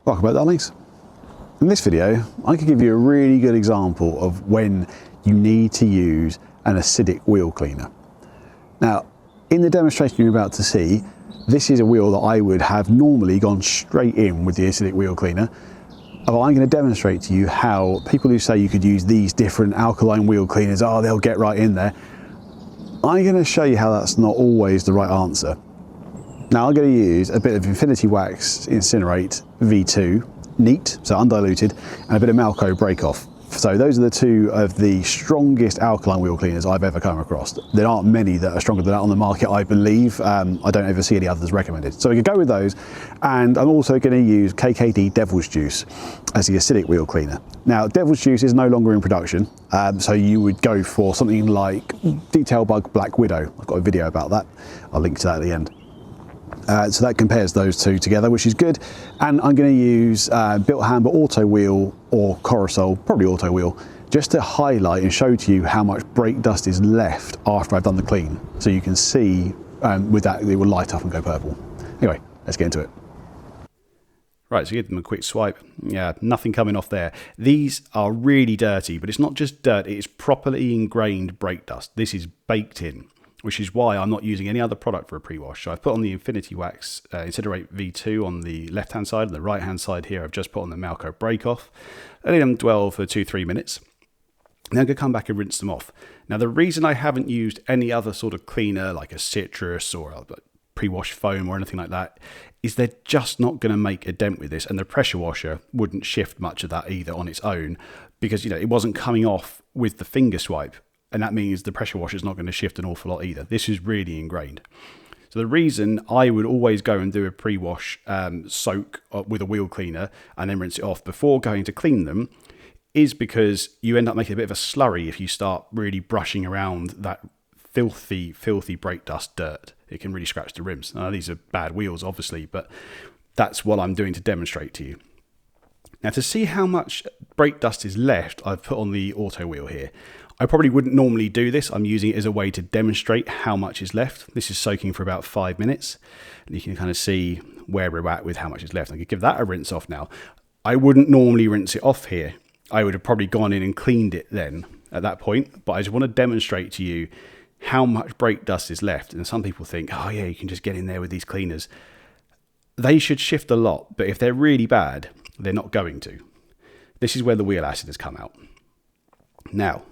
Welcome back, darlings. In this video, I can give you a really good example of when you need to use an acidic wheel cleaner. Now, in the demonstration you're about to see, this is a wheel that I would have normally gone straight in with the acidic wheel cleaner. But I'm going to demonstrate to you how people who say you could use these different alkaline wheel cleaners, oh, they'll get right in there. I'm going to show you how that's not always the right answer. Now I'm going to use a bit of Infinity Wax Incinerate V2, neat, so undiluted, and a bit of Malco break off. So those are the two of the strongest alkaline wheel cleaners I've ever come across. There aren't many that are stronger than that on the market, I believe. I don't ever see any others recommended. So we could go with those. And I'm also going to use KKD Devils Juice as the acidic wheel cleaner. Now, Devil's Juice is no longer in production. So you would go for something like Detail Bug Black Widow. I've got a video about that. I'll link to that at the end. So that compares those two together, which is good. And I'm going to use Bilt Hamber Auto-Wheel or Corosol, probably Auto-Wheel, just to highlight and show to you how much brake dust is left after I've done the clean. So you can see with that, it will light up and go purple. Anyway, let's get into it. Right, so give them a quick swipe. Yeah, nothing coming off there. These are really dirty, but it's not just dirt, it's properly ingrained brake dust. This is baked in, which is why I'm not using any other product for a pre-wash. So I've put on the Infinity Wax Incinerate V2 on the left-hand side, and the right-hand side here I've just put on the Malco break-off. Letting them dwell for 2-3 minutes. Then I'm going to come back and rinse them off. Now the reason I haven't used any other sort of cleaner like a citrus or a pre-wash foam or anything like that is they're just not going to make a dent with this, and the pressure washer wouldn't shift much of that either on its own because, you know, it wasn't coming off with the finger swipe. And that means the pressure washer is not going to shift an awful lot either. This is really ingrained. So the reason I would always go and do a pre-wash soak with a wheel cleaner and then rinse it off before going to clean them is because you end up making a bit of a slurry if you start really brushing around that filthy brake dust dirt. It can really scratch the rims. Now, these are bad wheels, obviously, but that's what I'm doing to demonstrate to you. Now, to see how much brake dust is left, I've put on the auto wheel here. I probably wouldn't normally do this. I'm using it as a way to demonstrate how much is left. This is soaking for about 5 minutes, and you can kind of see where we're at with how much is left. I could give that a rinse off now. I wouldn't normally rinse it off here. I would have probably gone in and cleaned it then at that point, but I just want to demonstrate to you how much brake dust is left. And some people think, oh yeah, you can just get in there with these cleaners. They should shift a lot, but if they're really bad, they're not going to. This is where the wheel acid has come out. Now,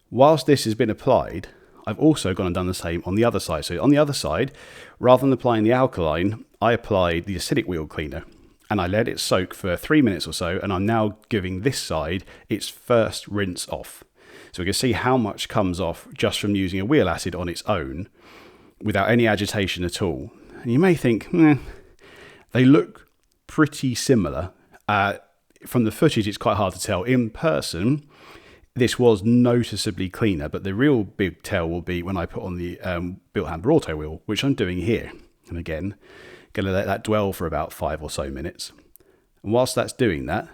whilst this has been applied, I've also gone and done the same on the other side. So on the other side, rather than applying the alkaline, I applied the acidic wheel cleaner and I let it soak for 3 minutes or so. And I'm now giving this side its first rinse off. So we can see how much comes off just from using a wheel acid on its own without any agitation at all. And you may think, they look pretty similar. From the footage, it's quite hard to tell. In person, this was noticeably cleaner, but the real big tell will be when I put on the Bilt Hamber Auto-Wheel, which I'm doing here. And again, going to let that dwell for about 5 or so minutes. And whilst that's doing that,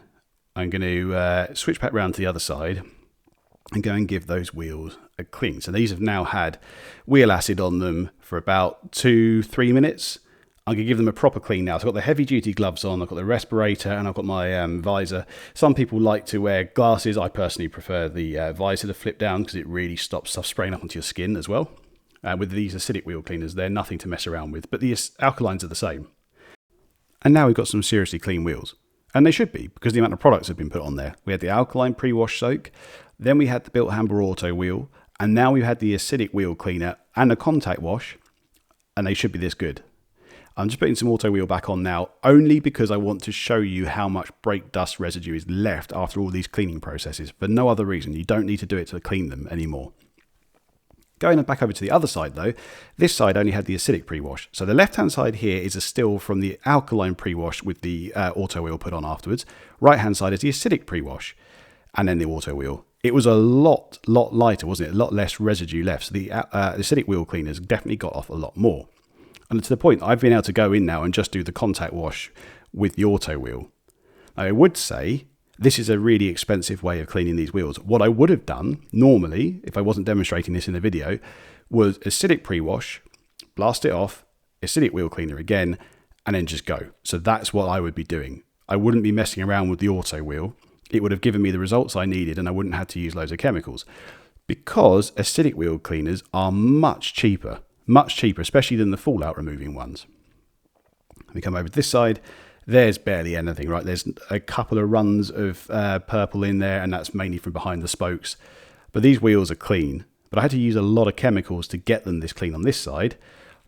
I'm going to switch back round to the other side and go and give those wheels a clean. So these have now had wheel acid on them for about 2-3 minutes. I'm going to give them a proper clean now. So I've got the heavy duty gloves on, I've got the respirator, and I've got my visor. Some people like to wear glasses. I personally prefer the visor to flip down because it really stops stuff spraying up onto your skin as well. With these acidic wheel cleaners, they're nothing to mess around with, but the alkalines are the same. And now we've got some seriously clean wheels. And they should be, because the amount of products have been put on there. We had the alkaline pre-wash soak, then we had the Bilt Hamber Auto-Wheel, and now we've had the acidic wheel cleaner and a contact wash, and they should be this good. I'm just putting some auto wheel back on now, only because I want to show you how much brake dust residue is left after all these cleaning processes. For no other reason. You don't need to do it to clean them anymore. Going back over to the other side though, this side only had the acidic pre-wash. So the left-hand side here is a still from the alkaline pre-wash with the auto wheel put on afterwards. Right-hand side is the acidic pre-wash and then the auto wheel. It was a lot lighter, wasn't it? A lot less residue left. So the acidic wheel cleaners definitely got off a lot more. And to the point, I've been able to go in now and just do the contact wash with the auto wheel. Now, I would say this is a really expensive way of cleaning these wheels. What I would have done normally, if I wasn't demonstrating this in the video, was acidic pre-wash, blast it off, acidic wheel cleaner again, and then just go. So that's what I would be doing. I wouldn't be messing around with the Auto-Wheel. It would have given me the results I needed and I wouldn't have to use loads of chemicals. Because acidic wheel cleaners are much cheaper, especially than the fallout removing ones. We come over to this side. There's barely anything, right? There's a couple of runs of purple in there, and that's mainly from behind the spokes. But these wheels are clean. But I had to use a lot of chemicals to get them this clean on this side.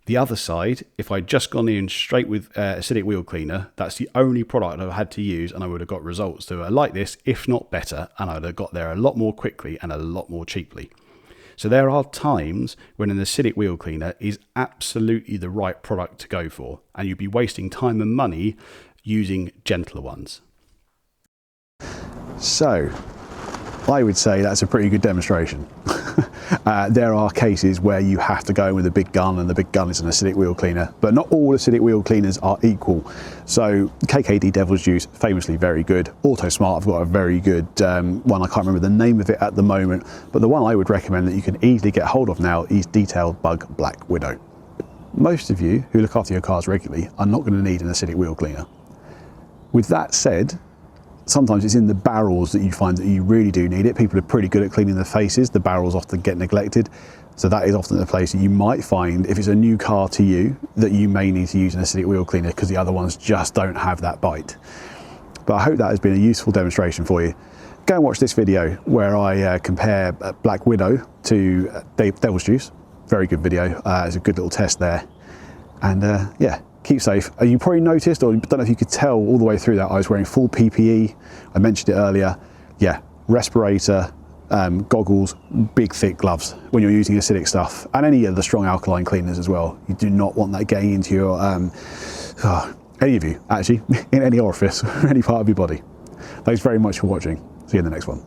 The other side, if I'd just gone in straight with acidic wheel cleaner, that's the only product I've had to use, and I would have got results that are like this, if not better, and I'd have got there a lot more quickly and a lot more cheaply. So there are times when an acidic wheel cleaner is absolutely the right product to go for, and you'd be wasting time and money using gentler ones. So, I would say that's a pretty good demonstration. There are cases where you have to go with a big gun, and the big gun is an acidic wheel cleaner, but not all acidic wheel cleaners are equal. So KKD Devils Juice, famously very good. AutoSmart, I've got a very good one. I can't remember the name of it at the moment, but the one I would recommend that you can easily get hold of now is Detailed Bug Black Widow. Most of you who look after your cars regularly are not going to need an acidic wheel cleaner. With that said, sometimes it's in the barrels that you find that you really do need it. People are pretty good at cleaning the faces. The barrels often get neglected. So that is often the place that you might find, if it's a new car to you, that you may need to use an acidic wheel cleaner because the other ones just don't have that bite. But I hope that has been a useful demonstration for you. Go and watch this video where I compare Black Widow to Devil's Juice. Very good video. It's a good little test there. And yeah. Keep safe. You probably noticed, or I don't know if you could tell all the way through that, I was wearing full PPE. I mentioned it earlier. Yeah, respirator, goggles, big thick gloves when you're using acidic stuff, and any of the strong alkaline cleaners as well. You do not want that getting into your, any of you actually, in any orifice or any part of your body. Thanks very much for watching. See you in the next one.